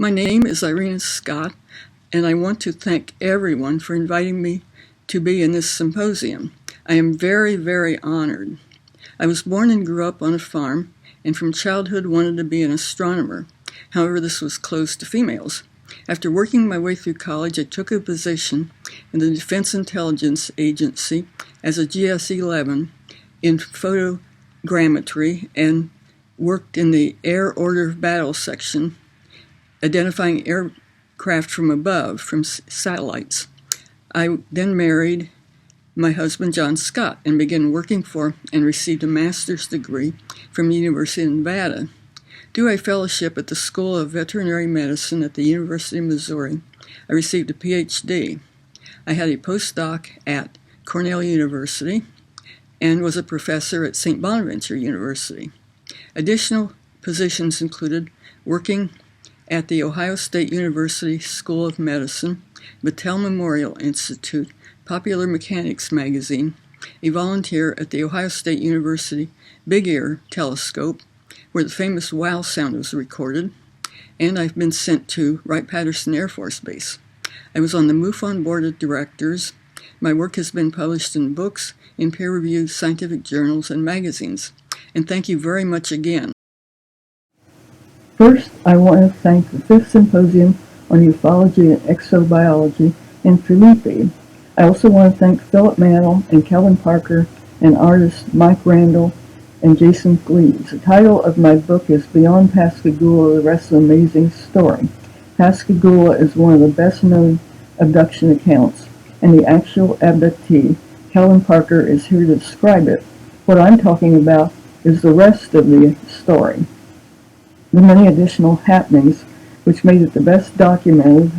My name is Irena Scott, and I want to thank everyone for inviting me to be in this symposium. I am very, very honored. I was born and grew up on a farm, and from childhood wanted to be an astronomer. However, this was closed to females. After working my way through college, I took a position in the Defense Intelligence Agency as a GS-11 in photogrammetry and worked in the Air Order of Battle section, identifying aircraft from above, from satellites. I then married my husband, John Scott, and began working for and received a master's degree from the University of Nevada. Through a fellowship at the School of Veterinary Medicine at the University of Missouri, I received a PhD. I had a postdoc at Cornell University and was a professor at St. Bonaventure University. Additional positions included working at the Ohio State University School of Medicine, Battelle Memorial Institute, Popular Mechanics Magazine, a volunteer at the Ohio State University Big Ear Telescope, where the famous wow sound was recorded, and I've been sent to Wright-Patterson Air Force Base. I was on the MUFON Board of Directors. My work has been published in books, in peer-reviewed scientific journals and magazines. And thank you very much again. First, I want to thank the 5th Symposium on Ufology and Exobiology and Felipe. I also want to thank Philip Mantle and Kelvin Parker and artists Mike Randall and Jason Gleaves. The title of my book is Beyond Pascagoula, The Rest of the Amazing Story. Pascagoula is one of the best-known abduction accounts, and the actual abductee, Kelvin Parker, is here to describe it. What I'm talking about is the rest of the story. The many additional happenings which made it the best documented,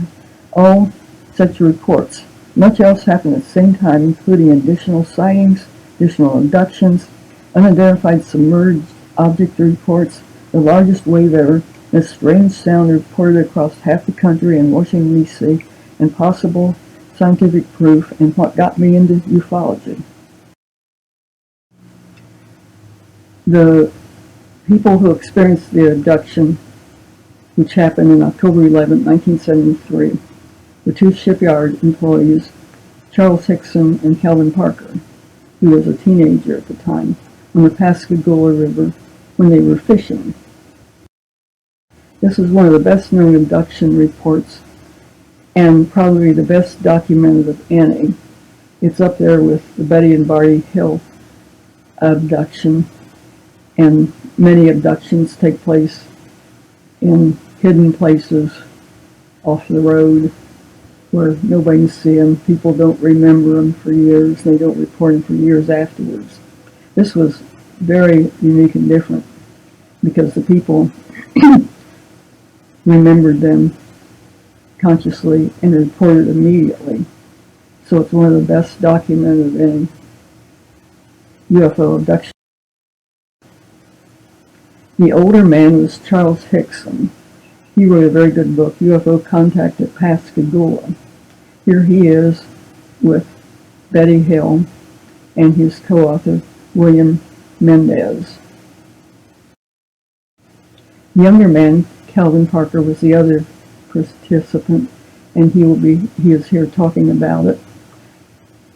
all such reports. Much else happened at the same time, including additional sightings, additional abductions, unidentified submerged object reports, the largest wave ever, and a strange sound reported across half the country in Washington, D.C., and possible scientific proof, and what got me into ufology. The people who experienced the abduction, which happened on October 11, 1973, were two shipyard employees, Charles Hickson and Kelvin Parker, who was a teenager at the time, on the Pascagoula River when they were fishing. This is one of the best-known abduction reports and probably the best documented of any. It's up there with the Betty and Barty Hill abduction, and many abductions take place in hidden places off the road where nobody can see them. People don't remember them for years. They don't report them for years afterwards. This was very unique and different because the people remembered them consciously and reported immediately. So it's one of the best documented of any UFO abduction. The older man was Charles Hickson. He wrote a very good book, UFO Contact at Pascagoula. Here he is with Betty Hill and his co-author, William Mendez. The younger man, Kelvin Parker, was the other participant, and he is here talking about it.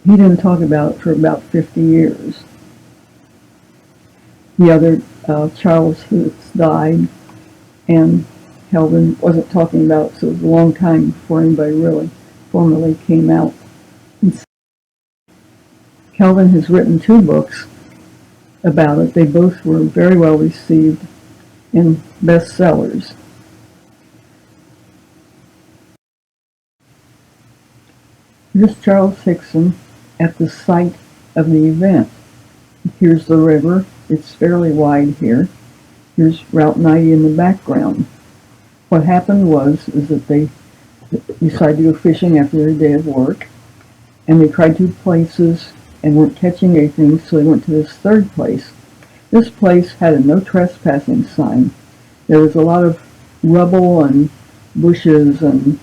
He didn't talk about it for about 50 years. The other, Charles, who died, and Kelvin wasn't talking about it, so it was a long time before anybody really formally came out. Kelvin has written 2 books about it. They both were very well received and bestsellers. Here's Charles Hickson at the site of the event. Here's the river. It's fairly wide here. Here's Route 90 in the background. What happened is that they decided to go fishing after their day of work, and they tried 2 places and weren't catching anything, so they went to this third place. This place had a no trespassing sign. There was a lot of rubble and bushes and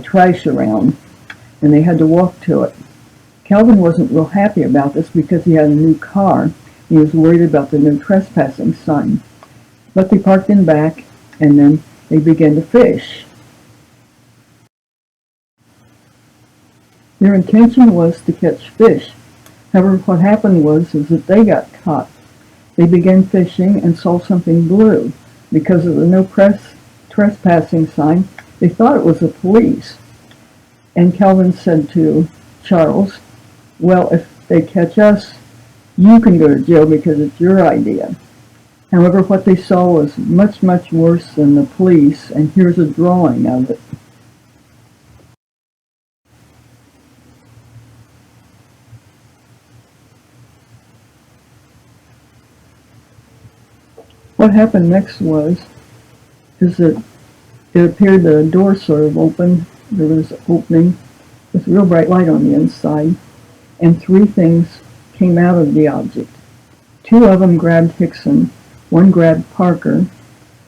trash around, and they had to walk to it. Kelvin wasn't real happy about this because he had a new car. He was worried about the no trespassing sign. But they parked in back, and then they began to fish. Their intention was to catch fish. However, what happened was that they got caught. They began fishing and saw something blue. Because of the no trespassing sign, they thought it was the police. And Calvin said to Charles, well, if they catch us, you can go to jail because it's your idea. However, what they saw was much, much worse than the police, and here's a drawing of it. What happened next is that it appeared the door sort of opened. There was an opening with real bright light on the inside, and three things came out of the object. Two of them grabbed Hickson, one grabbed Parker,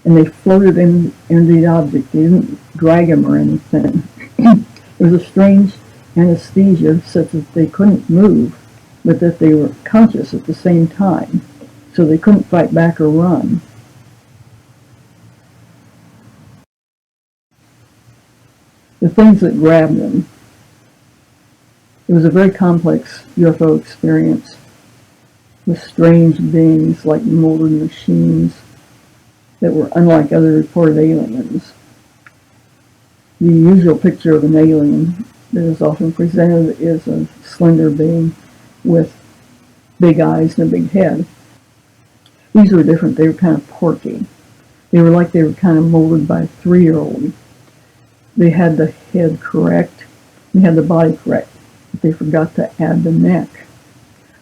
and they floated in the object. They didn't drag him or anything. It was a strange anesthesia such that they couldn't move, but that they were conscious at the same time, so they couldn't fight back or run. The things that grabbed them. It was a very complex UFO experience with strange beings like molded machines that were unlike other reported aliens. The usual picture of an alien that is often presented is a slender being with big eyes and a big head. These were different. They were kind of porky. They were kind of molded by a 3-year-old. They had the head correct. They had the body correct. But they forgot to add the neck.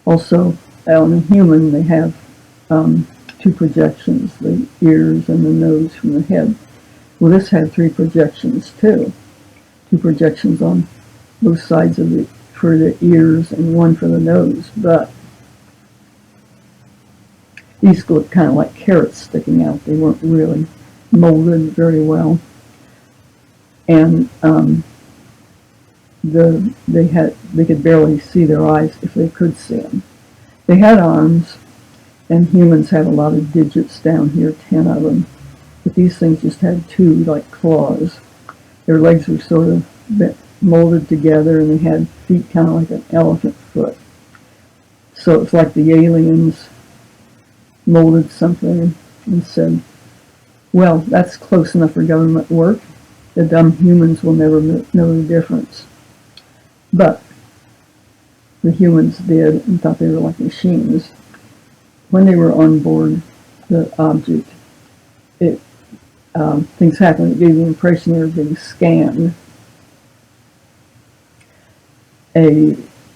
Also, on a human, they have two projections, the ears and the nose from the head. Well, this had 3 projections too. 2 projections on both sides of for the ears and 1 for the nose. But these looked kind of like carrots sticking out. They weren't really molded very well. And they could barely see their eyes if they could see them. They had arms, and humans had a lot of digits down here, 10 of them. But these things just had 2, like claws. Their legs were sort of molded together, and they had feet kind of like an elephant foot. So it's like the aliens molded something and said, well, that's close enough for government work. The dumb humans will never know the difference. But the humans did and thought they were like machines. When they were on board the object, things happened. It gave the impression they were being scanned.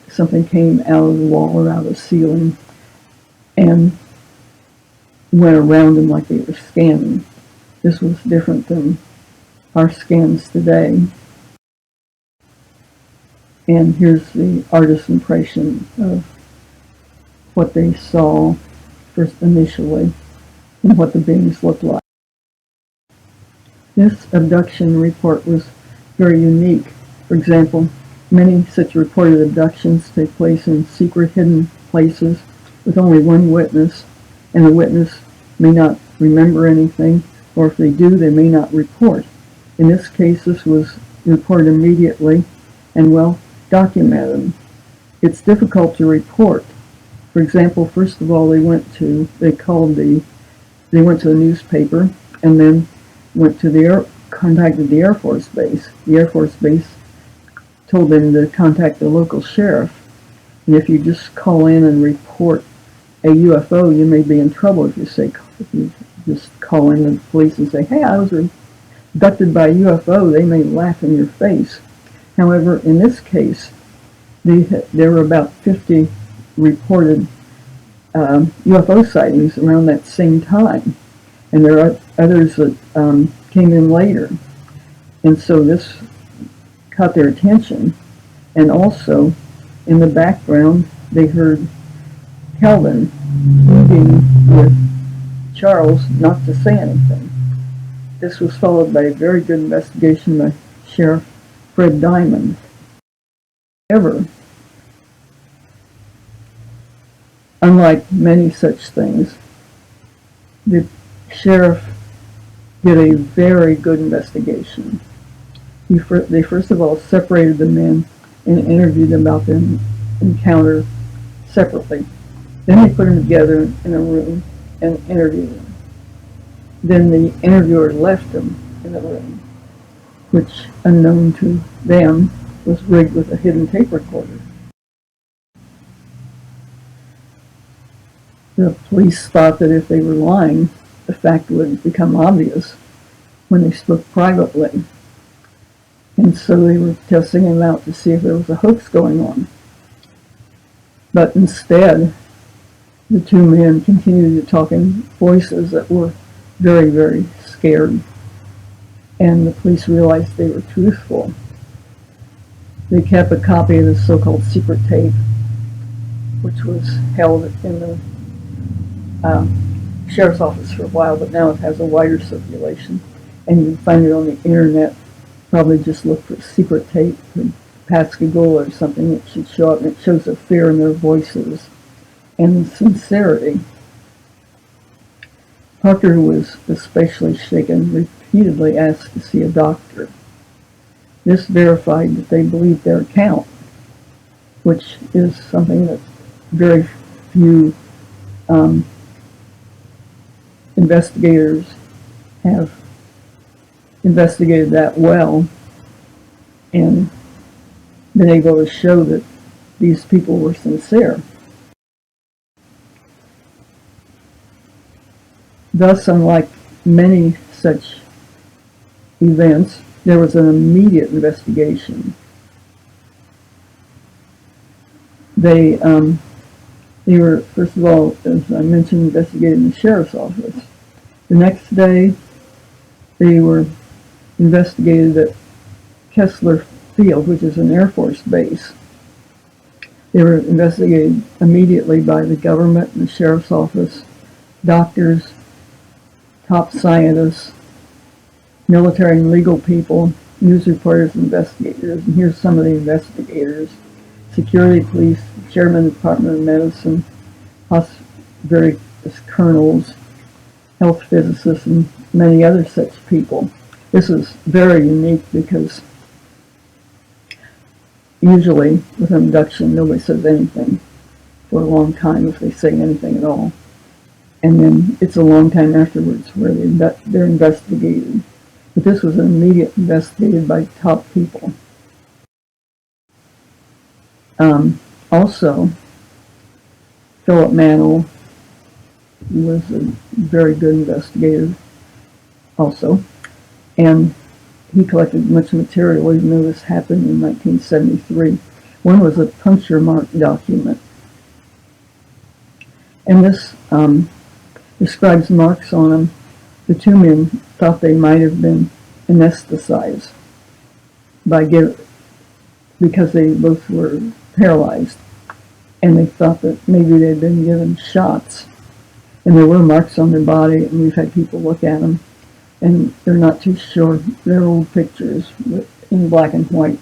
Something came out of the wall or out of the ceiling and went around them like they were scanning. This was different than our scans today. And here's the artist's impression of what they saw first initially and what the beings looked like. This abduction report was very unique. For example, many such reported abductions take place in secret hidden places with only one witness, and the witness may not remember anything, or if they do, they may not report. In this case, this was reported immediately and well documented. It's difficult to report. For example, first of all, they went to the newspaper and then contacted the Air Force Base. The Air Force Base told them to contact the local sheriff. And if you just call in and report a UFO, you may be in trouble if you just call in the police and say, hey, I was abducted by a UFO. They may laugh in your face. However, in this case, there were about 50 reported UFO sightings around that same time. And there are others that came in later. And so this caught their attention. And also, in the background, they heard Calvin pleading with Charles not to say anything. This was followed by a very good investigation by Sheriff Fred Diamond. However, unlike many such things, the sheriff did a very good investigation. They first of all separated the men and interviewed them about their encounter separately. Then they put them together in a room and interviewed them. Then the interviewer left them in the room, which, unknown to them, was rigged with a hidden tape recorder. The police thought that if they were lying, the fact would become obvious when they spoke privately. And so they were testing him out to see if there was a hoax going on. But instead, the two men continued to talk in voices that were very, very scared. And the police realized they were truthful. They kept a copy of the so-called secret tape, which was held in the sheriff's office for a while, but now it has a wider circulation. And you can find it on the internet. Probably just look for secret tape in Pascagoula or something. It should show up, and it shows the fear in their voices and sincerity. Parker was especially shaken, repeatedly asked to see a doctor. This verified that they believed their account, which is something that very few investigators have investigated that well and been able to show that these people were sincere. Thus, unlike many such events, there was an immediate investigation. They were, first of all, as I mentioned, investigated in the sheriff's office. The next day, they were investigated at Kessler Field, which is an Air Force base. They were investigated immediately by the government and the sheriff's office, doctors, top scientists, military and legal people, news reporters, investigators. And here's some of the investigators: security police, chairman of the Department of Medicine, various colonels, health physicists, and many other such people. This is very unique because usually with an abduction, nobody says anything for a long time, if they say anything at all. And then it's a long time afterwards where they're investigated. But this was an immediate investigated by top people. Also, Philip Mantle was a very good investigator also, and he collected much material even though this happened in 1973. One was a puncture mark document, and this describes marks on them. The two men thought they might have been anesthetized because they both were paralyzed, and they thought that maybe they'd been given shots. And there were marks on their body, and we've had people look at them, and they're not too sure. They're old pictures in black and white.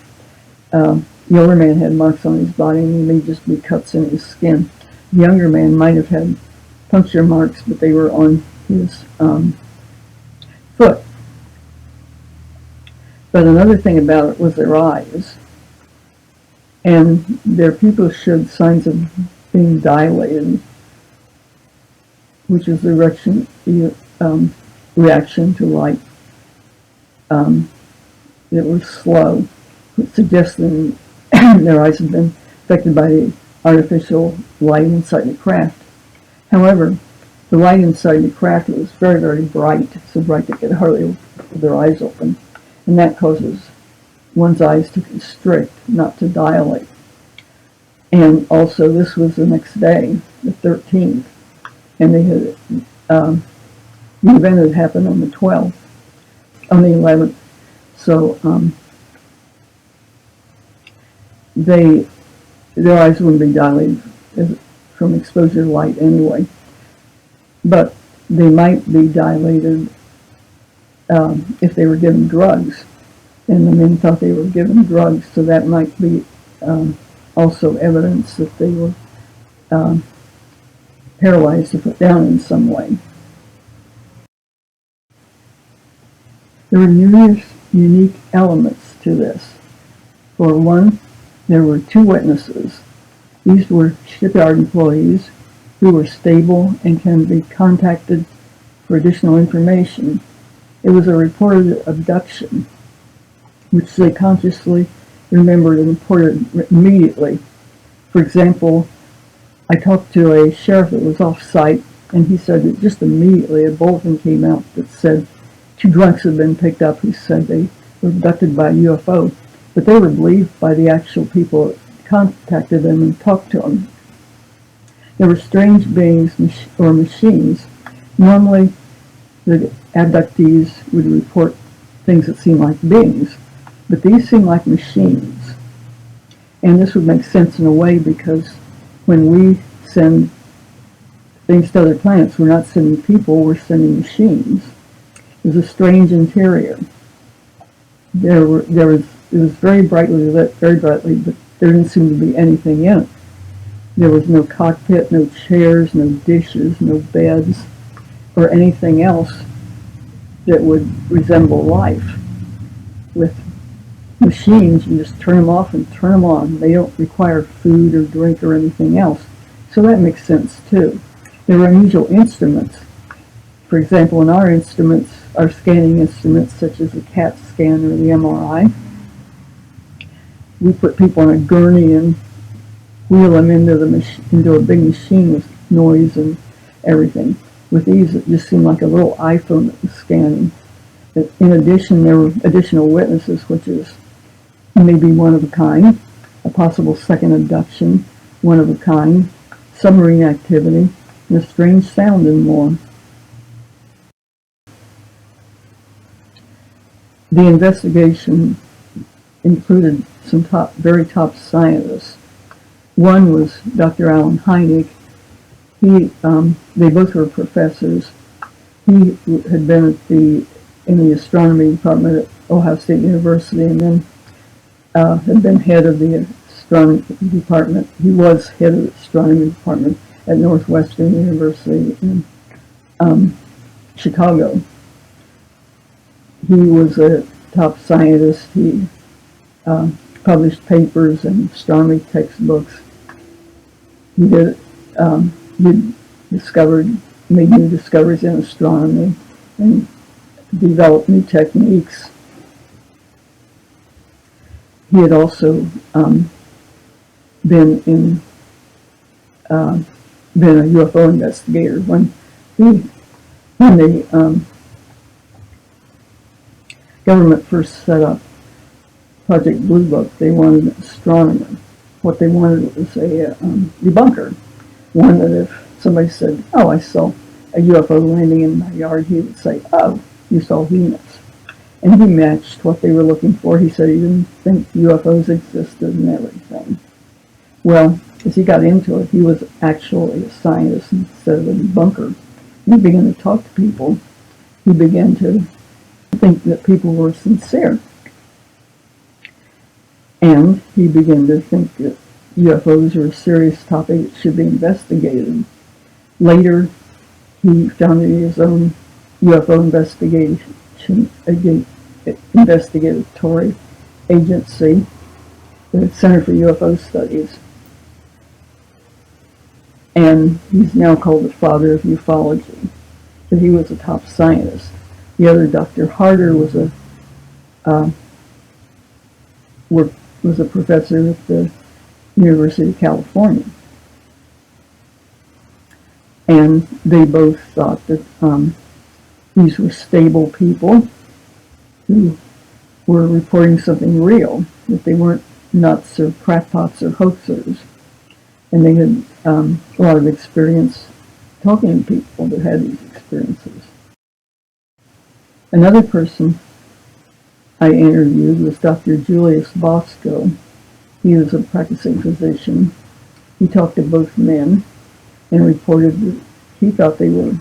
The older man had marks on his body, and they may just be cuts in his skin. The younger man might have had puncture marks, but they were on his foot. But another thing about it was their eyes. And their pupils showed signs of being dilated, which is the reaction to light. It was slow, suggesting their eyes had been affected by the artificial light inside the craft. However, the light inside the craft was very, very bright, so bright they could hardly hold their eyes open. And that causes one's eyes to constrict, not to dilate. And also, this was the next day, the 13th, and they had the event had happened on the 12th, on the 11th. So their eyes wouldn't be dilated from exposure to light anyway, but they might be dilated if they were given drugs, and the men thought they were given drugs, so that might be also evidence that they were paralyzed or put down in some way. There were numerous unique elements to this. For one, there were 2 witnesses. These were shipyard employees who were stable and can be contacted for additional information. It was a reported abduction, which they consciously remembered and reported immediately. For example, I talked to a sheriff that was off-site, and he said that just immediately a bulletin came out that said 2 drunks had been picked up who said they were abducted by a UFO, but they were believed by the actual people that contacted them and talked to them. There were strange beings or machines. Normally, the abductees would report things that seemed like beings, but these seemed like machines. And this would make sense in a way, because when we send things to other planets, we're not sending people, we're sending machines. It was a strange interior. It was very brightly lit, but there didn't seem to be anything in it. There was no cockpit, no chairs, no dishes, no beds, or anything else that would resemble life. With machines, you just turn them off and turn them on. They don't require food or drink or anything else. So that makes sense too. There were unusual instruments. For example, in our instruments, our scanning instruments, such as the CAT scan or the MRI, we put people on a gurney and wheel them into a big machine with noise and everything. With these, it just seemed like a little iPhone that was scanning. But in addition, there were additional witnesses, which is maybe one of a kind, a possible second abduction, one of a kind, submarine activity, and a strange sound and more. The investigation included some very top scientists. One was Dr. Alan Hynek. They both were professors. He had been in the astronomy department at Ohio State University, and then had been head of the astronomy department. He was head of the astronomy department at Northwestern University in Chicago. He was a top scientist. He published papers and astronomy textbooks. He made new discoveries in astronomy and developed new techniques. He had also been a UFO investigator. When the government first set up Project Blue Book, they wanted an astronomer. What they wanted was a debunker. One that if somebody said, "Oh, I saw a UFO landing in my yard," he would say, "Oh, you saw Venus." And he matched what they were looking for. He said he didn't think UFOs existed and everything. Well, as he got into it, he was actually a scientist instead of a debunker. He began to talk to people. He began to think that people were sincere. And he began to think that UFOs are a serious topic that should be investigated. Later, he founded his own UFO investigatory agency, the Center for UFO Studies. And he's now called the father of ufology. But he was a top scientist. The other, Dr. Harder, was a professor at the University of California. And they both thought that these were stable people who were reporting something real, that they weren't nuts or crackpots or hoaxers. And they had a lot of experience talking to people that had these experiences. Another person I interviewed was Dr. Julius Bosco. He was a practicing physician. He talked to both men and reported that he thought they were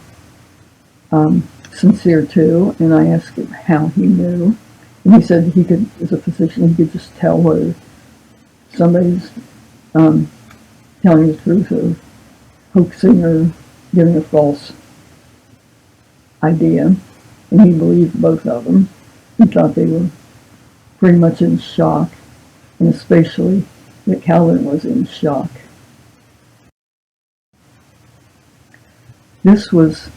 sincere too, and I asked him how he knew. And he said he could, as a physician, he could just tell whether somebody's telling the truth or hoaxing or giving a false idea. And he believed both of them. He thought they were pretty much in shock, and especially that Calvin was in shock. This was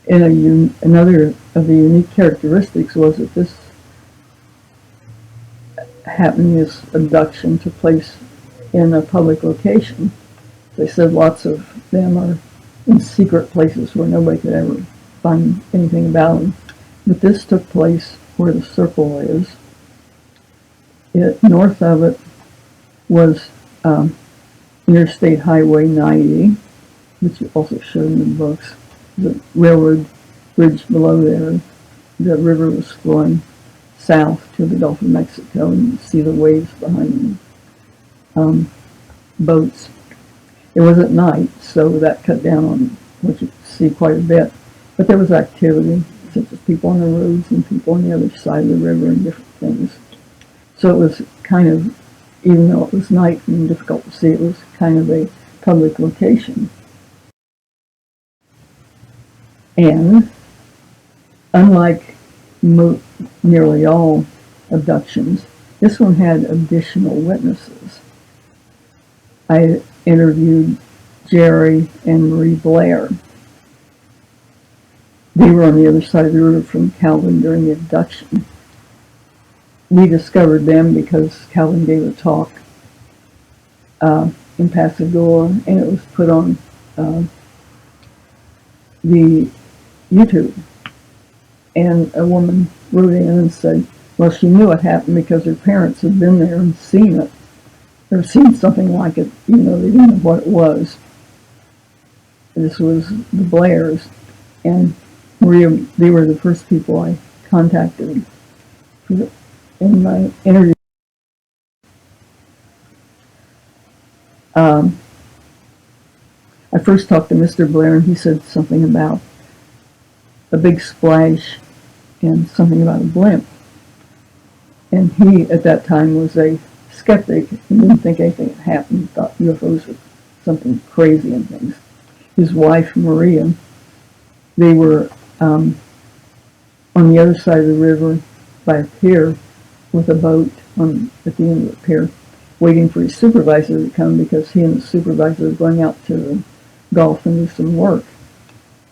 another of the unique characteristics was that this happening, this abduction, took place in a public location. They said lots of them are in secret places where nobody could ever find anything about them. But this took place where the circle is. North of it was Interstate Highway 90, which you also showed in the books. The railroad bridge below there. The river was flowing south to the Gulf of Mexico, and you see the waves behind the boats. It was at night, so that cut down on what you could see quite a bit. But there was activity, such as people on the roads and people on the other side of the river and different things. So it was kind of, even though it was night and difficult to see, it was kind of a public location. And unlike nearly all abductions, this one had additional witnesses. I interviewed Jerry and Marie Blair. They were on the other side of the river from Calvin during the abduction. We discovered them because Calvin gave a talk in Pascagoula, and it was put on the YouTube. And a woman wrote in and said, well, she knew it happened because her parents had been there and seen it, or seen something like it, even though they didn't know what it was. This was the Blairs, and they were the first people I contacted in my interview. I first talked to Mr. Blair, and he said something about a big splash and something about a blimp. And he, at that time, was a skeptic and didn't think anything had happened, thought UFOs were something crazy and things. His wife, Maria, they were on the other side of the river by a pier with a boat at the end of the pier, waiting for his supervisor to come because he and the supervisor were going out to the Gulf and do some work.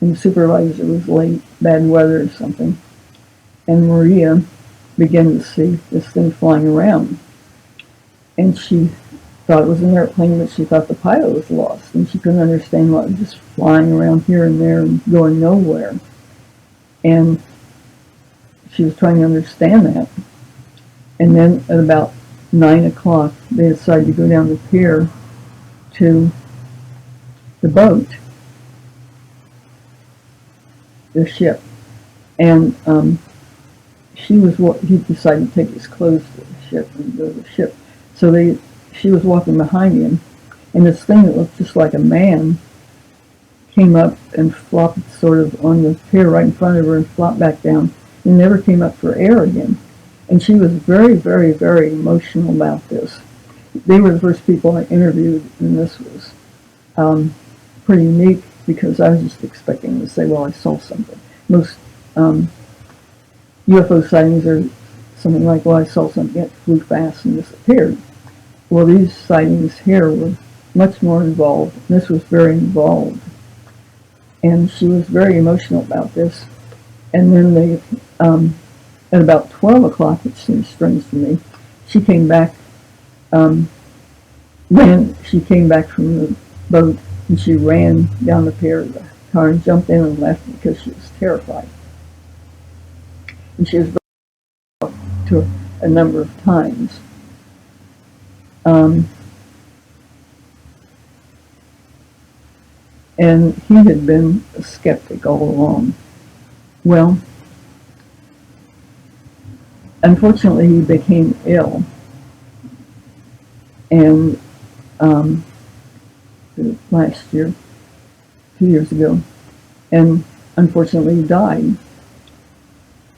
And the supervisor was late, bad weather or something. And Maria began to see this thing flying around. And she thought it was an airplane, but she thought the pilot was lost. And she couldn't understand why it was just flying around here and there and going nowhere. And she was trying to understand that. And then at about 9 o'clock, they decided to go down the pier to the boat, the ship. And he decided to take his clothes to the ship and go to the ship. So she was walking behind him, and this thing that looked just like a man came up and flopped sort of on the pier right in front of her and flopped back down and never came up for air again. And she was very, very, very emotional about this. They were the first people I interviewed, and this was pretty unique because I was just expecting to say, well, I saw something. Most UFO sightings are something like, well, I saw something that flew fast and disappeared. Well, these sightings here were much more involved. This was very involved. And she was very emotional about this. And then they, at about 12 o'clock, which seems strange to me, she came back, she came back from the boat, and she ran down the pier of the car and jumped in and left because she was terrified. And she was brought to a number of times. And he had been a skeptic all along. Well, unfortunately, he became ill, and last year, 2 years ago, and unfortunately he died.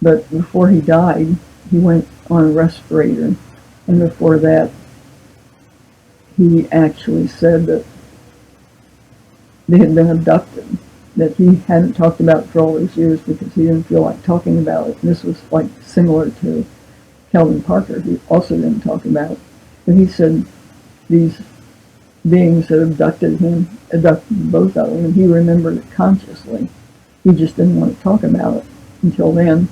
But before he died, he went on a respirator, and before that, he actually said that they had been abducted, that he hadn't talked about for all those years because he didn't feel like talking about it. And this was like similar to Calvin Parker, who also didn't talk about it. But he said these beings that abducted both of them, and he remembered it consciously. He just didn't want to talk about it until then.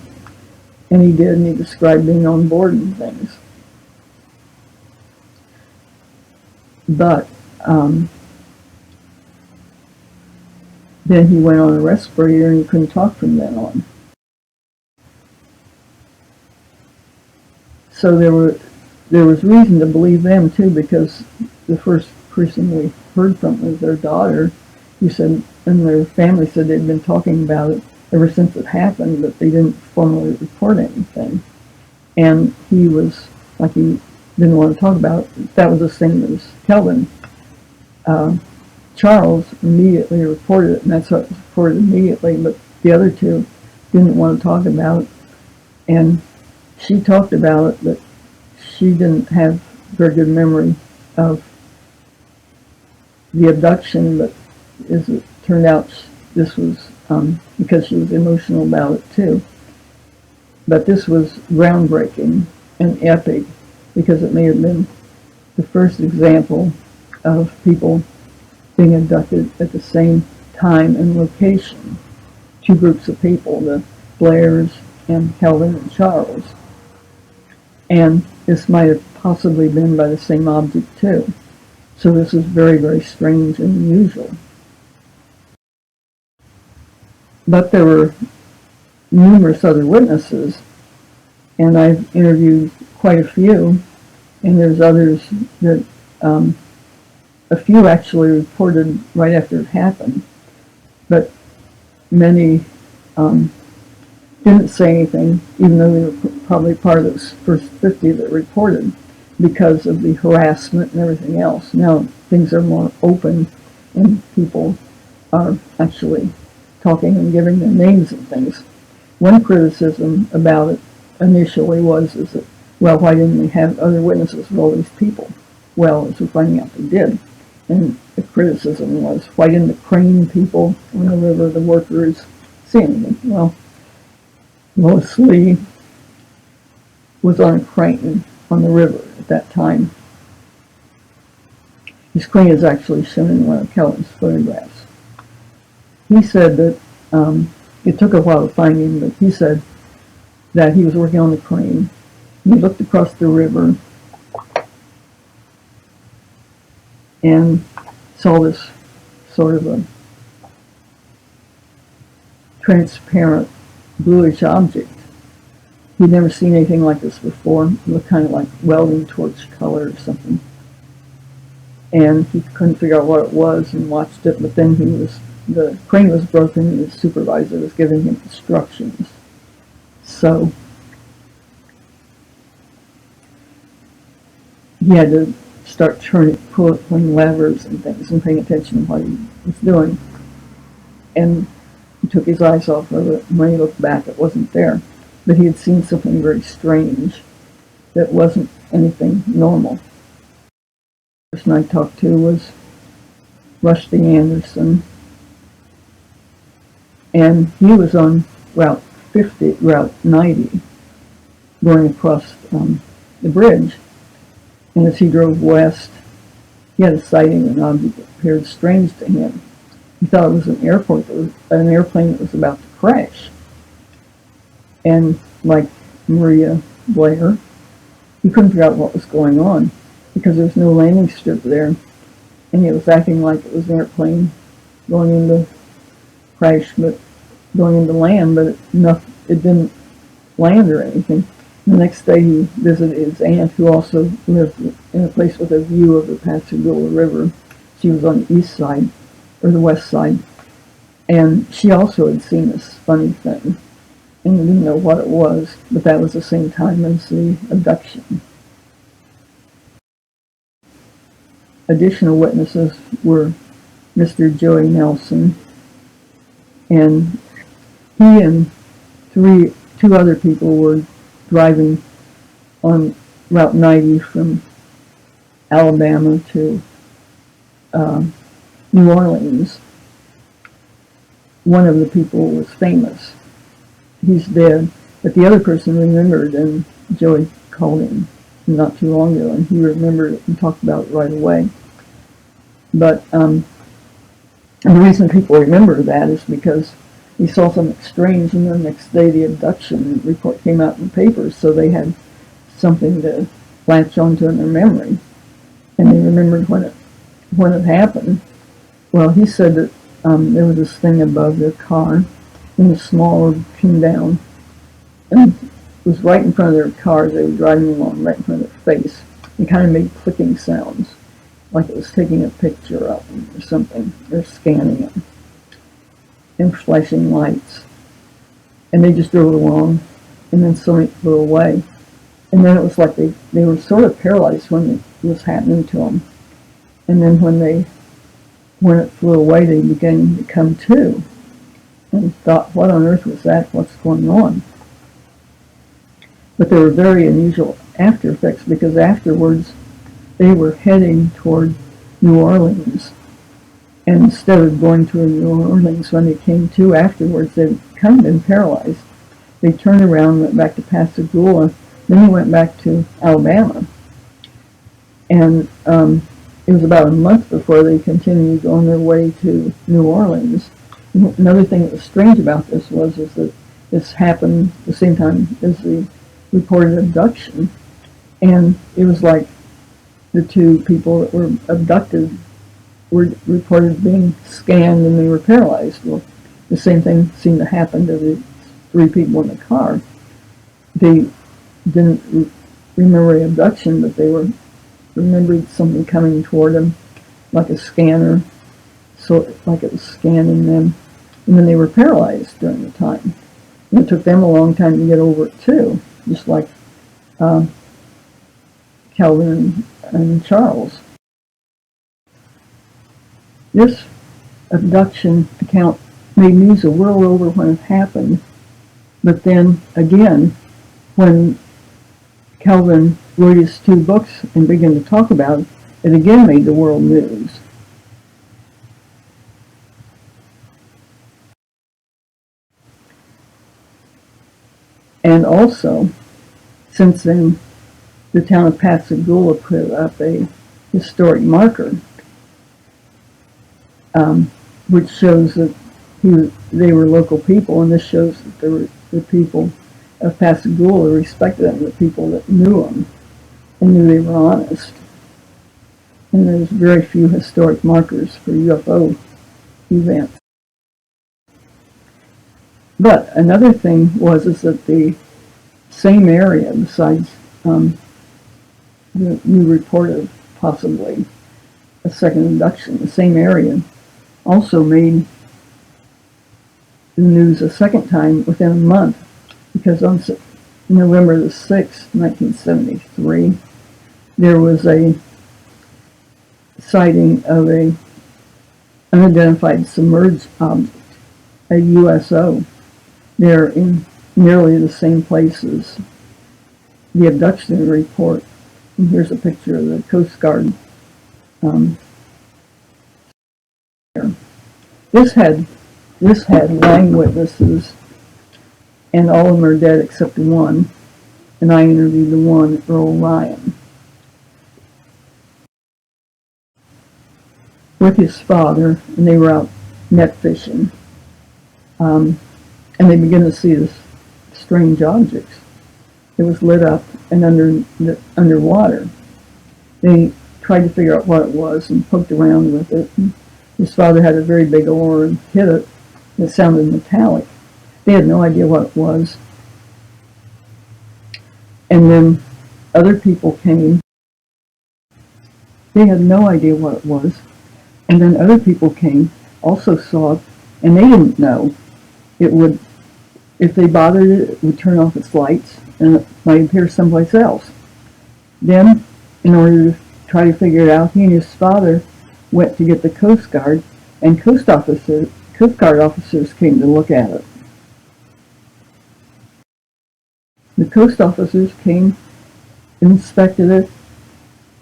And he did, and he described being on board and things. But then he went on a respirator and he couldn't talk from then on. So there was reason to believe them too, because the first person we heard from was their daughter, who said, and their family said they'd been talking about it ever since it happened, but they didn't formally report anything. And he was like, he didn't want to talk about it. That was the same as Kelvin. Charles immediately reported it, and that's what was reported immediately, but the other two didn't want to talk about it. And she talked about it, but she didn't have very good memory of the abduction, but as it turned out, this was because she was emotional about it too. But this was groundbreaking and epic, because it may have been the first example of people being abducted at the same time and location. Two groups of people, the Blairs and Kelvin and Charles. And this might have possibly been by the same object too. So this is very, very strange and unusual. But there were numerous other witnesses, and I've interviewed quite a few, and there's others that a few actually reported right after it happened, but many didn't say anything, even though they were probably part of those first 50 that reported, because of the harassment and everything else. Now things are more open, and people are actually talking and giving their names and things. One criticism about it initially was that, well, why didn't we have other witnesses for all these people? Well, as we're finding out, they did. And the criticism was, why didn't the crane people on the river, the workers, see anything? Well, Lois Lee was on a crane on the river at that time. His crane is actually shown in one of Kelvin's photographs. He said that it took a while to find him, but he said that he was working on the crane. He looked across the river and saw this sort of a transparent bluish object. He'd never seen anything like this before. It looked kind of like welding torch color or something. And he couldn't figure out what it was and watched it, but then the crane was broken and his supervisor was giving him instructions. So he had to start pulling levers and things and paying attention to what he was doing. And he took his eyes off of it, and when he looked back, it wasn't there. But he had seen something very strange that wasn't anything normal. The person I talked to was Rusty Anderson, and he was on Route 90, going across the bridge. And as he drove west, he had a sighting of an object that appeared strange to him. He thought it was an airplane that was about to crash. And like Maria Blair, he couldn't figure out what was going on, because there was no landing strip there, and it was acting like it was an airplane going into land, but it didn't land or anything. The next day he visited his aunt, who also lived in a place with a view of the Pascagoula River. She was on the east side, or the west side, and she also had seen this funny thing, and didn't know what it was, but that was the same time as the abduction. Additional witnesses were Mr. Joey Nelson, and he and two other people were driving on Route 90 from Alabama to New Orleans. one of the people was famous. He's dead, but the other person remembered, and Joey called him not too long ago, and he remembered it and talked about it right away. But and the reason people remember that is because he saw something strange, and the next day the abduction report came out in the papers, so they had something to latch onto in their memory, and they remembered when it happened. Well, he said that there was this thing above their car, and the small came down, and it was right in front of their car. They were driving along right in front of their face. It kind of made clicking sounds, like it was taking a picture of them or something, or scanning them, and flashing lights. And they just drove along, and then something flew away. And then it was like they were sort of paralyzed when it was happening to them. And then when it flew away, they began to come to, and thought, what on earth was that? What's going on? But there were very unusual after effects, because afterwards they were heading toward New Orleans. And instead of going to New Orleans, when they came to afterwards, they'd kind of been paralyzed. They turned around, went back to Pascagoula, then they went back to Alabama. And it was about a month before they continued on their way to New Orleans. Another thing that was strange about this is that this happened the same time as the reported abduction. And it was like the two people that were abducted were reported being scanned, and they were paralyzed. Well, the same thing seemed to happen to the three people in the car. They didn't remember the abduction, but they remembered something coming toward them, like a scanner, so like it was scanning them. And then they were paralyzed during the time. And it took them a long time to get over it too, just like Calvin and Charles. This abduction account made news the world over when it happened, but then again, when Calvin wrote his two books and began to talk about it, it again made the world news. And also, since then, the town of Pascagoula put up a historic marker, which shows that they were local people, and this shows that the people of Pascagoula respected them, the people that knew them and knew they were honest. And there's very few historic markers for UFO events. But another thing is that the same area, besides the new report of possibly a second abduction, the same area also made the news a second time within a month, because on November the 6th, 1973, there was a sighting of a unidentified submerged object, a USO, there in nearly the same place as the abduction report. And here's a picture of the Coast Guard. This had 9 witnesses, and all of them are dead except one, and I interviewed the one, Earl Ryan, with his father, and they were out net fishing, and they began to see this strange objects. It was lit up and underwater. They tried to figure out what it was and poked around with it. And his father had a very big oar and hit it. It sounded metallic. They had no idea what it was. And then other people came. They had no idea what it was. And then other people came, also saw it, and they didn't know. It would, if they bothered it, it would turn off its lights, and it might appear someplace else. Then, in order to try to figure it out, he and his father went to get the Coast Guard, and Coast Guard officers came to look at it. The coast officers came, inspected it,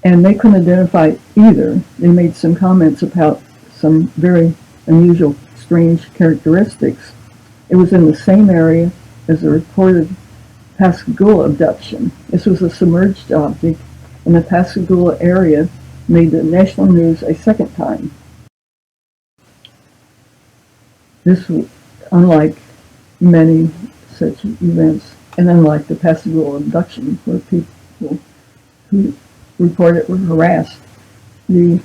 and they couldn't identify it either. They made some comments about some very unusual strange characteristics. It was in the same area as the reported Pascagoula abduction. This was a submerged object, and the Pascagoula area made the national news a second time. This was unlike many such events, and unlike the Pascagoula abduction, where people who reported were harassed, the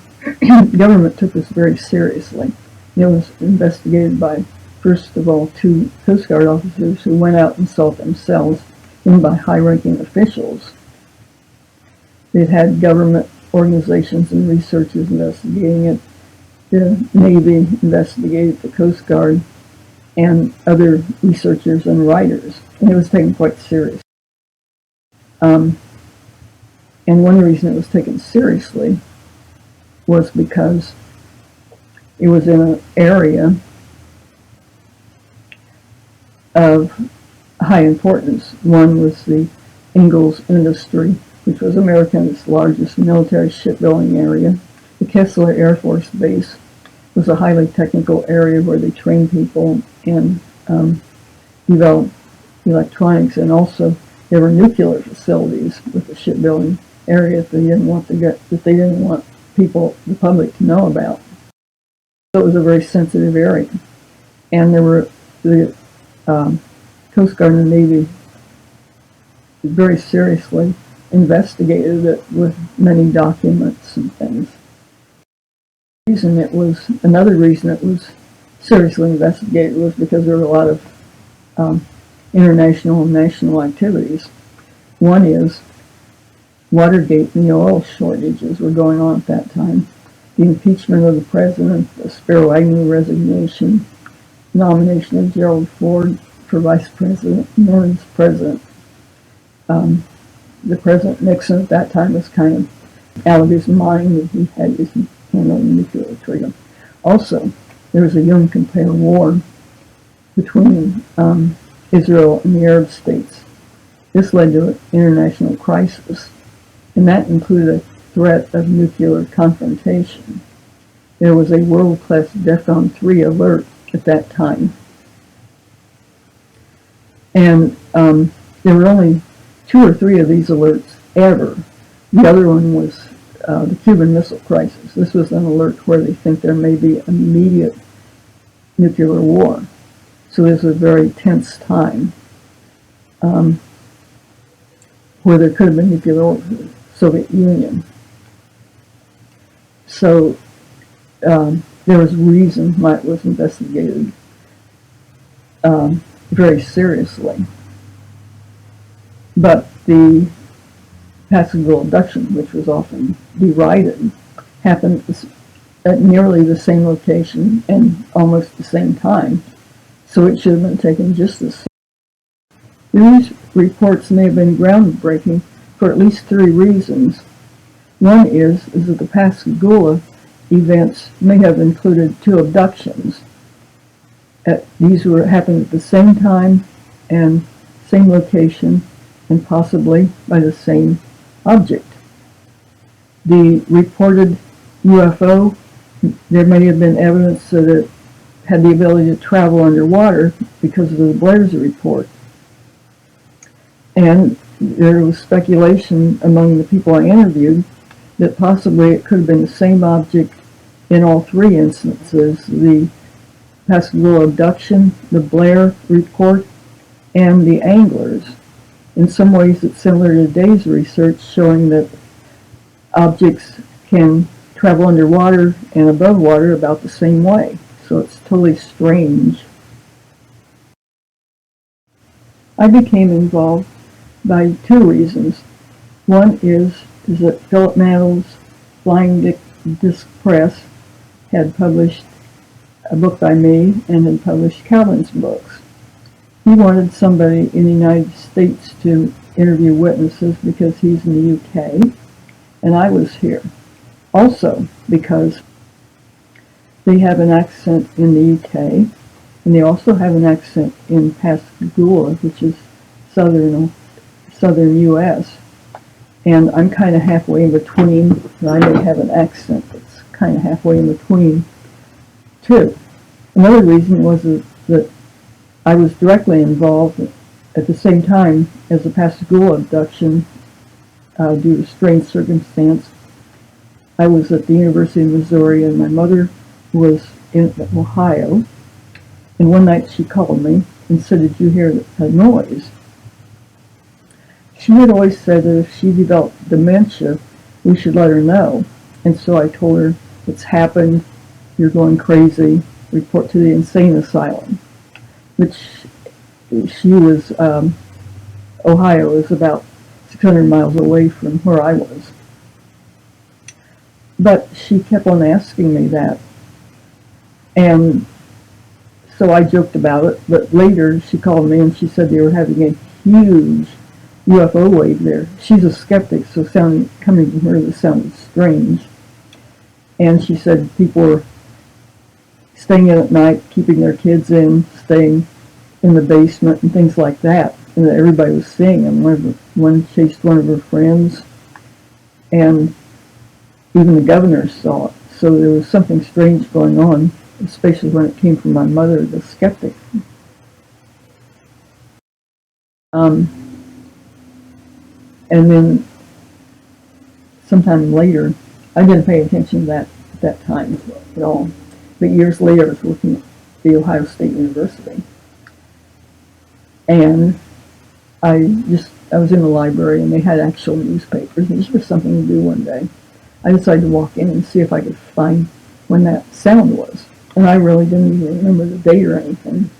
government took this very seriously. It was investigated by, first of all, 2 Coast Guard officers who went out and saw it themselves, and by high-ranking officials. They've had government organizations and researchers investigating it. The Navy investigated, the Coast Guard, and other researchers and writers, and it was taken quite seriously. And one reason it was taken seriously was because it was in an area of high importance. One was the Ingalls industry, which was America's largest military shipbuilding area. The Kessler Air Force Base was a highly technical area where they trained people and developed electronics, and also there were nuclear facilities with the shipbuilding area that they didn't want people, the public, to know about. So it was a very sensitive area, and there were the Coast Guard and the Navy very seriously investigated it with many documents and things. Another reason it was seriously investigated was because there were a lot of international and national activities. One is Watergate and the oil shortages were going on at that time. The impeachment of the president, the Spiro Agnew resignation, nomination of Gerald Ford for vice president, and then as president. The President Nixon at that time was kind of out of his mind that he had his hand on the nuclear trigger. Also, there was a Yom Kippur War between Israel and the Arab states. This led to an international crisis, and that included a threat of nuclear confrontation. There was a world-class DEFCON 3 alert at that time. And there were only 2 or 3 of these alerts ever. The other one was the Cuban Missile Crisis. This was an alert where they think there may be immediate nuclear war. So this was a very tense time where there could have been nuclear war for the Soviet Union. So there was reason why it was investigated very seriously. But the Pascagoula abduction, which was often derided, happened at nearly the same location and almost the same time, so it should have been taken just as seriously. These reports may have been groundbreaking for at least 3 reasons. One is that the Pascagoula events may have included 2 abductions. These were happening at the same time and same location, and possibly by the same object. The reported UFO, there may have been evidence that it had the ability to travel underwater because of the Blair's report. And there was speculation among the people I interviewed that possibly it could have been the same object in all 3 instances: the Pascagoula abduction, the Blair report, and the anglers. In some ways it's similar to today's research showing that objects can travel underwater and above water about the same way. So it's totally strange. I became involved by 2 reasons. One is that Philip Mantle's Flying Disc Press had published a book by me and had published Calvin's books. He wanted somebody in the United States to interview witnesses because he's in the UK, and I was here. Also because they have an accent in the UK, and they also have an accent in Pascagoula, which is southern U.S., and I'm kind of halfway in between, and I may have an accent that's kind of halfway in between, too. Another reason was that I was directly involved at the same time as the Pascagoula abduction due to strange circumstance. I was at the University of Missouri and my mother was in Ohio, and one night she called me and said, "Did you hear a noise?" She had always said that if she developed dementia, we should let her know. And so I told her, "It's happened, you're going crazy, report to the insane asylum," which she was, Ohio is about 600 miles away from where I was. But she kept on asking me that. And so I joked about it, but later she called me and she said they were having a huge UFO wave there. She's a skeptic, so coming from her, this sounded strange. And she said people were staying in at night, keeping their kids in, staying in the basement and things like that, and that everybody was seeing them. One chased one of her friends, and even the governor saw it. So there was something strange going on, especially when it came from my mother, the skeptic. And then sometime later, I didn't pay attention to that at that time at all. But years later, I was working at the Ohio State University. And I was in the library and they had actual newspapers, and just for something to do one day, I decided to walk in and see if I could find when that sound was. And I really didn't even remember the date or anything.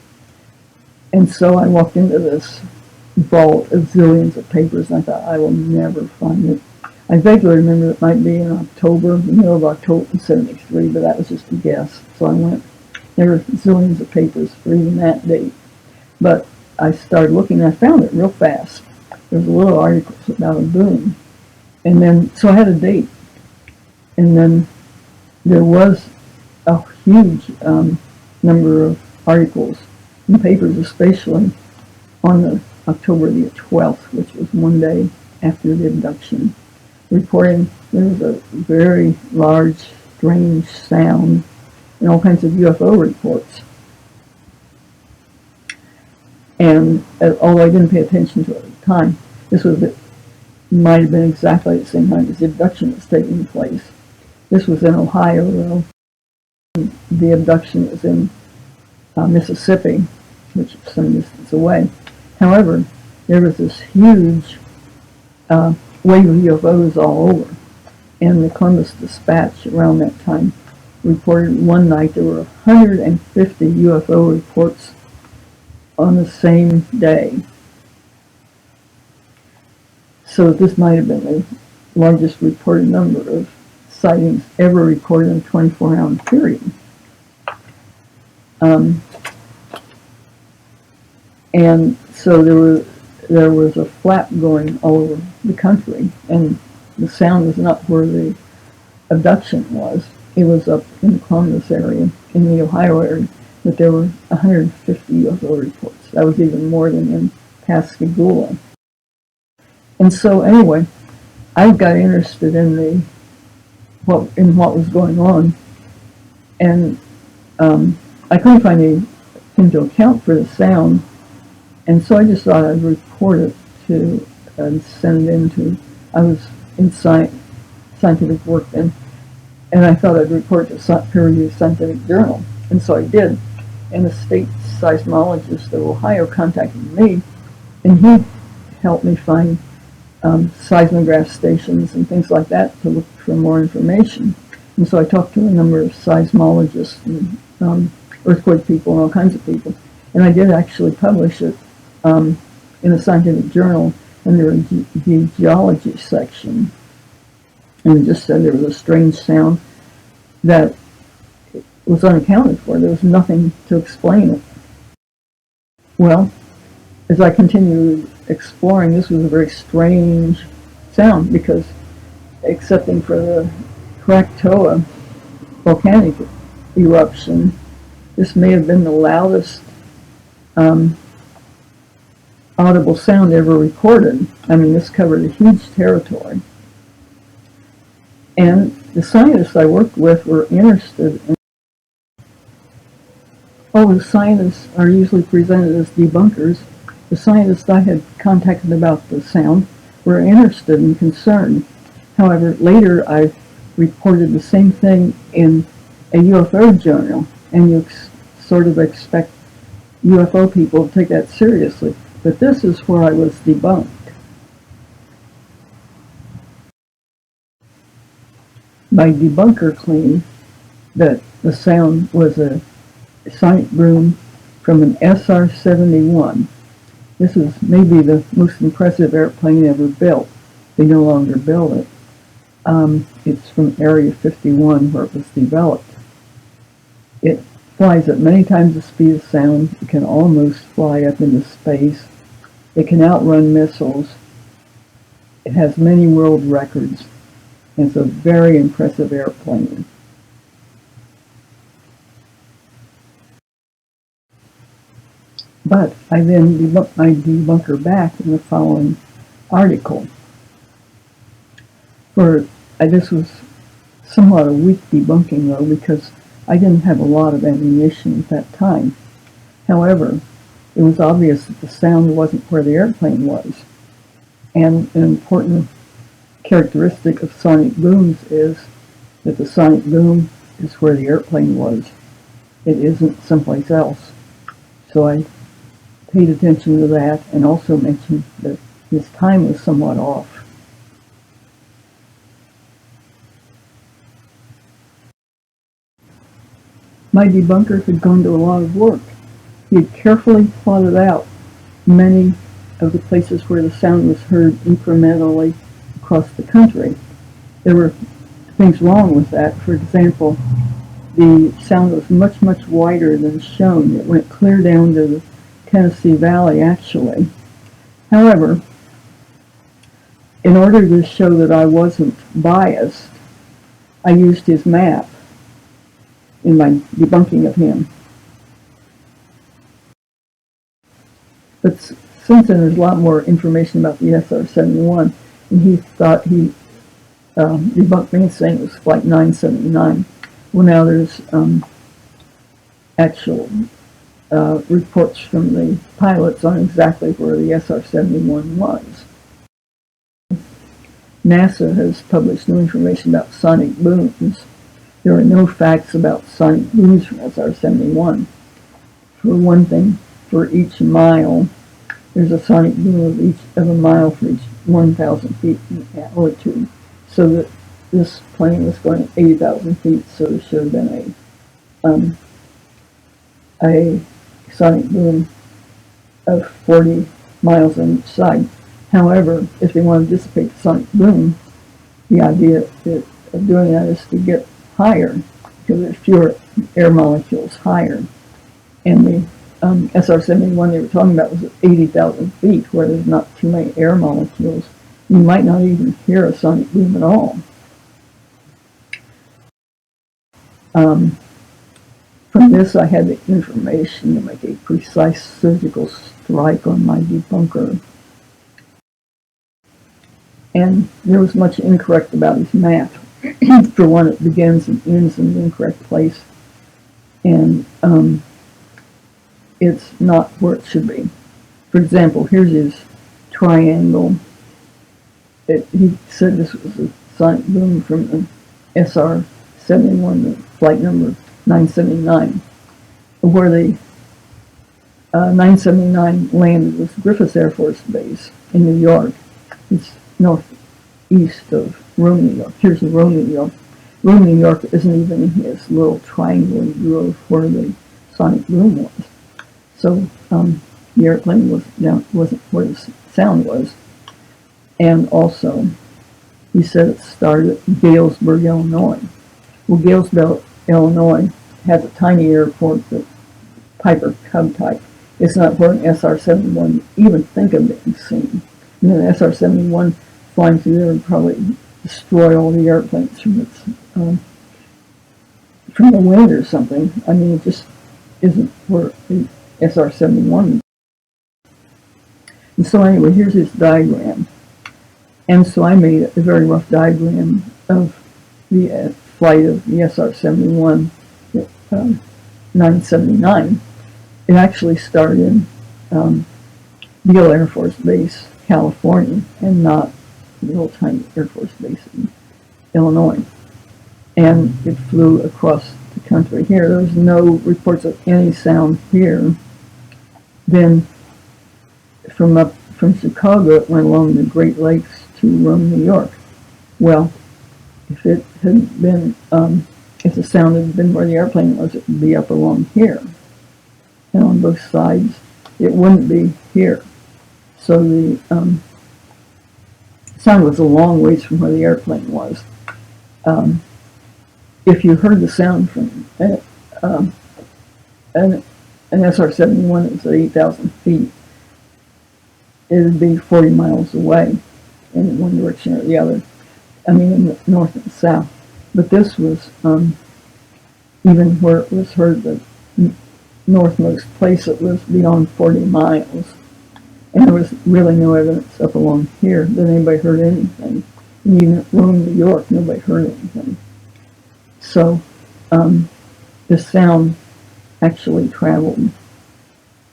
And so I walked into this vault of zillions of papers, and I thought, I will never find it. I vaguely remember it might be in October, the middle of October in 73, but that was just a guess. So I went, there were zillions of papers for even that date. But I started looking, and I found it real fast. There was a little article about a boom. And then, so I had a date. And then there was a huge number of articles in papers, especially on the October the 12th, which was one day after the abduction, reporting there was a very large, strange sound and all kinds of UFO reports. And although I didn't pay attention to it at the time, might have been exactly at the same time as the abduction was taking place. This was in Ohio, though. The abduction was in Mississippi, which is some distance away. However, there was this huge wave of UFOs all over. And the Columbus Dispatch around that time reported one night there were 150 UFO reports on the same day. So this might have been the largest reported number of sightings ever recorded in a 24-hour period. And so there was a flap going all over the country, and the sound was not where the abduction was. It was up in the Columbus area, in the Ohio area, but there were 150 UFO reports. That was even more than in Pascagoula. And so anyway, I got interested in what was going on, and I couldn't find anything to account for the sound, and so I just thought I'd report it and send it in to, I was in scientific work then, and I thought I'd report it to a peer-reviewed scientific journal, and so I did. And the state seismologist of Ohio contacted me, and he helped me find seismograph stations and things like that to look for more information. And so I talked to a number of seismologists and earthquake people and all kinds of people. And I did actually publish it in a scientific journal under the geology section. And it just said there was a strange sound that was unaccounted for. There was nothing to explain it. Well, as I continued exploring, this was a very strange sound because, excepting for the Krakatoa volcanic eruption, this may have been the loudest audible sound ever recorded. I mean, this covered a huge territory. And the scientists I worked with were interested in Although scientists are usually presented as debunkers, the scientists I had contacted about the sound were interested and concerned. However, later I reported the same thing in a UFO journal, and you sort of expect UFO people to take that seriously. But this is where I was debunked. My debunker claimed that the sound was a sonic boom from an SR-71. This is maybe the most impressive airplane ever built. They no longer build it. It's from Area 51 where it was developed. It flies at many times the speed of sound. It can almost fly up into space. It can outrun missiles. It has many world records. It's a very impressive airplane. But I then debunked my debunker back in the following article. This was somewhat a weak debunking, though, because I didn't have a lot of ammunition at that time. However, it was obvious that the sound wasn't where the airplane was. And an important characteristic of sonic booms is that the sonic boom is where the airplane was. It isn't someplace else. So I paid attention to that and also mentioned that his time was somewhat off. My debunker had gone to a lot of work. He had carefully plotted out many of the places where the sound was heard incrementally across the country. There were things wrong with that. For example, the sound was much, much wider than shown. It went clear down to the Tennessee Valley, actually. However, in order to show that I wasn't biased, I used his map in my debunking of him. But since then, there's a lot more information about the SR-71, and he thought he debunked me saying it was Flight 979. Well, now there's actual reports from the pilots on exactly where the SR-71 was. NASA has published new information about sonic booms. There are no facts about sonic booms from SR-71. For one thing, for each mile, there's a sonic boom of a mile for each 1,000 feet in altitude. So that this plane was going at 80,000 feet, so there should have been a sonic boom of 40 miles on each side. However, if they want to dissipate the sonic boom, the idea of doing that is to get higher, because there's fewer air molecules higher. And the SR-71 they were talking about was at 80,000 feet, where there's not too many air molecules. You might not even hear a sonic boom at all. From this, I had the information to make a precise surgical strike on my debunker. And there was much incorrect about his map. For one, it begins and ends in the incorrect place. And it's not where it should be. For example, here's his triangle. He said this was a sonic boom from the SR-71, the flight number 979. Where the 979 landed was Griffith Air Force Base in New York. It's northeast of Rome, New York. Here's Rome, New York. Rome, New York isn't even in his little triangle he drew of where the sonic boom was. So the airplane wasn't where the sound was. And also, he said it started at Galesburg, Illinois. Well, Galesburg, Illinois has a tiny airport, the Piper Cub type. It's not where an SR-71 even think of being seen. And then the SR-71 flying through there would probably destroy all the airplanes from its from the wind or something. I mean, it just isn't where the SR-71. And so anyway, here's his diagram. And so I made a very rough diagram of the flight of the SR-71 that 1979. It actually started in Beale Air Force Base, California, and not the old tiny Air Force Base in Illinois. And it flew across the country here. There was no reports of any sound here. Then from Chicago, it went along the Great Lakes to Rome, New York. Well, if it had been, if the sound had been where the airplane was, it would be up along here. And on both sides, it wouldn't be here. So the sound was a long ways from where the airplane was. If you heard the sound from an SR-71 that was at 8,000 feet, it would be 40 miles away in one direction or the other. I mean, in the north and south. But this was, even where it was heard, the northmost place, it was beyond 40 miles. And there was really no evidence up along here that anybody heard anything. And even at Rome, New York, nobody heard anything. So the sound actually traveled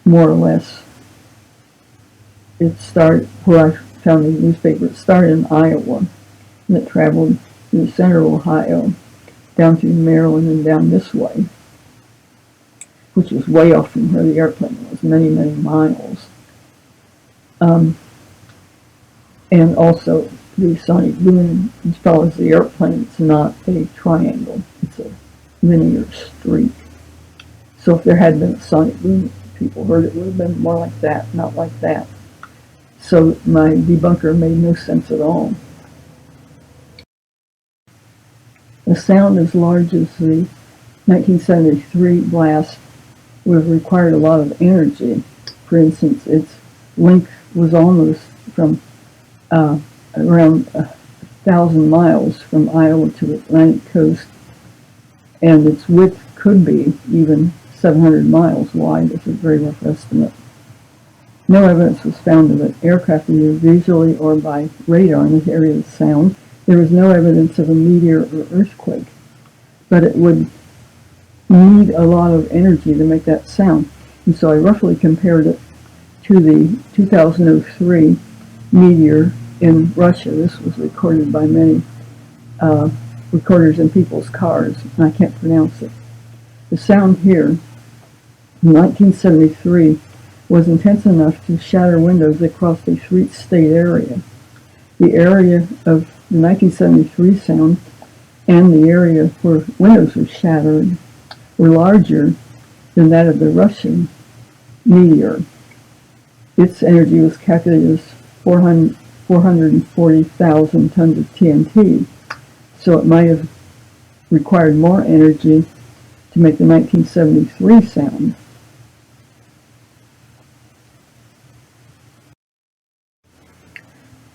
more or less. It started, where I found the newspaper, it started in Iowa, and it traveled through the center of Ohio, down through Maryland and down this way, which was way off from where the airplane was, many, many miles. And also, the sonic boom, as far as the airplane, it's not a triangle, it's a linear streak. So if there had been a sonic boom, people heard it would have been more like that, not like that. So my debunker made no sense at all. A sound as large as the 1973 blast would have required a lot of energy. For instance, its length was almost from around 1,000 miles from Iowa to the Atlantic coast, and its width could be even 700 miles wide. It's a very rough estimate. No evidence was found of an aircraft either visually or by radar in the area of the sound. There was no evidence of a meteor or earthquake, but it would need a lot of energy to make that sound. And so I roughly compared it to the 2003 meteor in Russia. This was recorded by many recorders in people's cars, and I can't pronounce it. The sound here in 1973 was intense enough to shatter windows across a 3-state area. The area of the 1973 sound and the area where windows were shattered were larger than that of the Russian meteor. Its energy was calculated as 440,000 tons of TNT, so it might have required more energy to make the 1973 sound.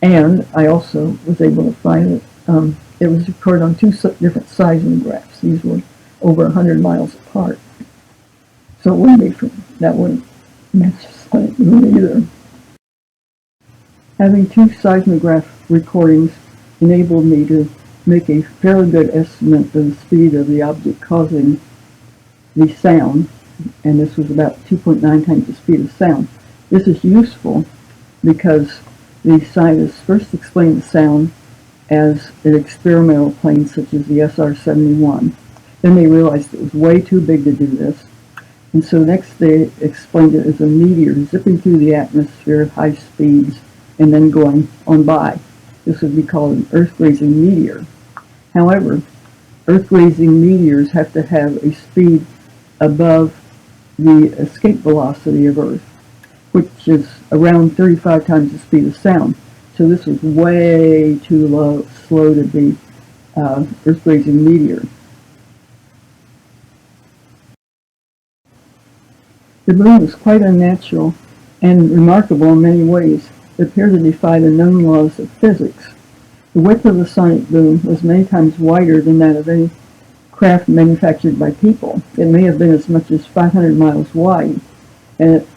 And I also was able to find that it was recorded on 2 different seismographs. These were over 100 miles apart. So it wouldn't be that wouldn't match the sonic boom either. Having 2 seismograph recordings enabled me to make a fairly good estimate of the speed of the object causing the sound, and this was about 2.9 times the speed of sound. This is useful because the scientists first explained the sound as an experimental plane such as the SR-71. Then they realized it was way too big to do this, and so next they explained it as a meteor zipping through the atmosphere at high speeds and then going on by. This would be called an earth-grazing meteor. However, earth-grazing meteors have to have a speed above the escape velocity of Earth, which is around 35 times the speed of sound. So this was way too slow to be earth-grazing meteor. The boom was quite unnatural and remarkable in many ways. It appeared to defy the known laws of physics. The width of the sonic boom was many times wider than that of any craft manufactured by people. It may have been as much as 500 miles wide, and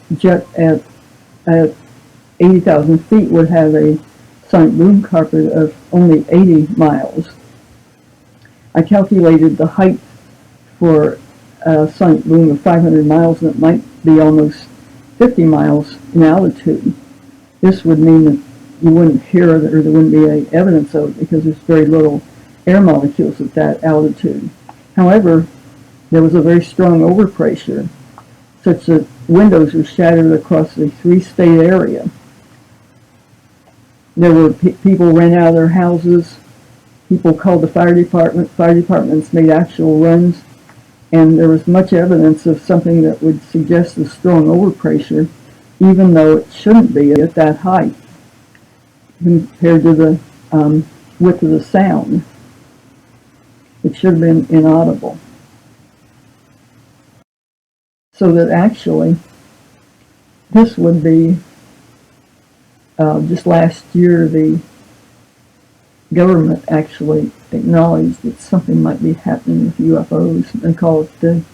at 80,000 feet would have a sonic boom carpet of only 80 miles. I calculated the height for a sonic boom of 500 miles, and it might be almost 50 miles in altitude. This would mean that you wouldn't hear it, or there wouldn't be any evidence of it, because there's very little air molecules at that altitude. However, there was a very strong overpressure, such that windows were shattered across the 3-state area. There were people ran out of their houses. People called the fire department. Fire departments made actual runs. And there was much evidence of something that would suggest a strong overpressure, even though it shouldn't be at that height compared to the width of the sound. It should have been inaudible. So that actually, this would be, just last year, the government actually acknowledged that something might be happening with UFOs, and call it the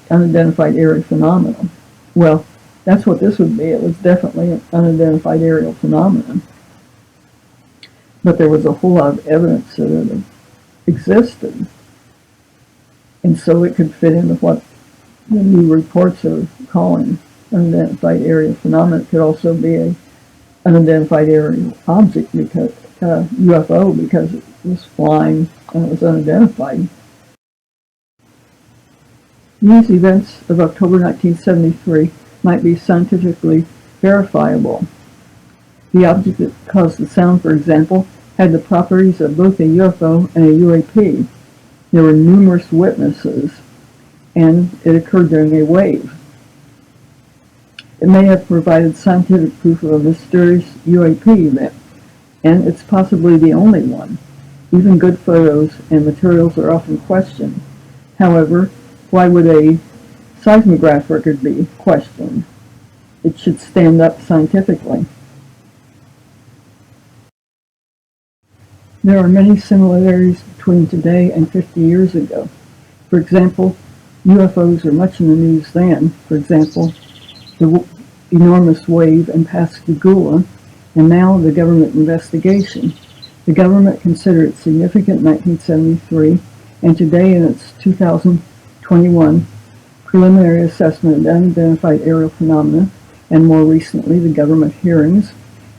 unidentified aerial phenomenon. Well, that's what this would be. It was definitely an unidentified aerial phenomenon. But there was a whole lot of evidence that it existed. And so it could fit into what the new reports are calling unidentified aerial phenomenon. It could also be an unidentified aerial object, because UFO, because it was flying and it was unidentified. These events of October 1973 might be scientifically verifiable. The object that caused the sound, for example, had the properties of both a UFO and a UAP. There were numerous witnesses, and it occurred during a wave. It may have provided scientific proof of a mysterious UAP event, and it's possibly the only one. Even good photos and materials are often questioned. However, why would a seismograph record be questioned? It should stand up scientifically. There are many similarities between today and 50 years ago. For example, UFOs were much in the news then. For example, the enormous wave in Pascagoula, and now the government investigation. The government considered it significant in 1973, and today in its 2021 preliminary assessment of unidentified aerial phenomena, and more recently the government hearings,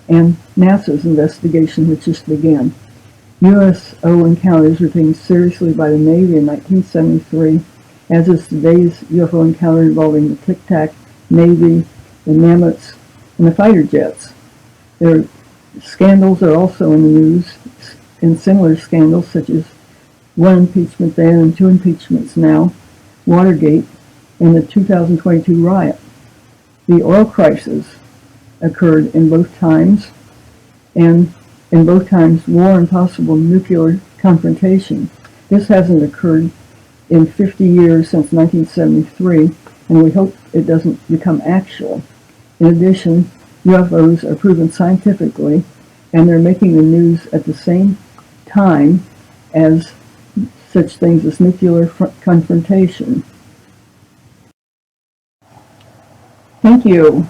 and NASA's investigation, which just began. USO encounters were taken seriously by the Navy in 1973, as is today's UFO encounter involving the Tic Tac, Navy, the Nimitz, and the fighter jets. Their scandals are also in the news, and similar scandals such as one impeachment then and 2 impeachments now, Watergate, and the 2022 riot. The oil crisis occurred in both times, and in both times war and possible nuclear confrontation. This hasn't occurred in 50 years since 1973, and we hope it doesn't become actual. In addition, UFOs are proven scientifically, and they're making the news at the same time as such things as nuclear confrontation. Thank you.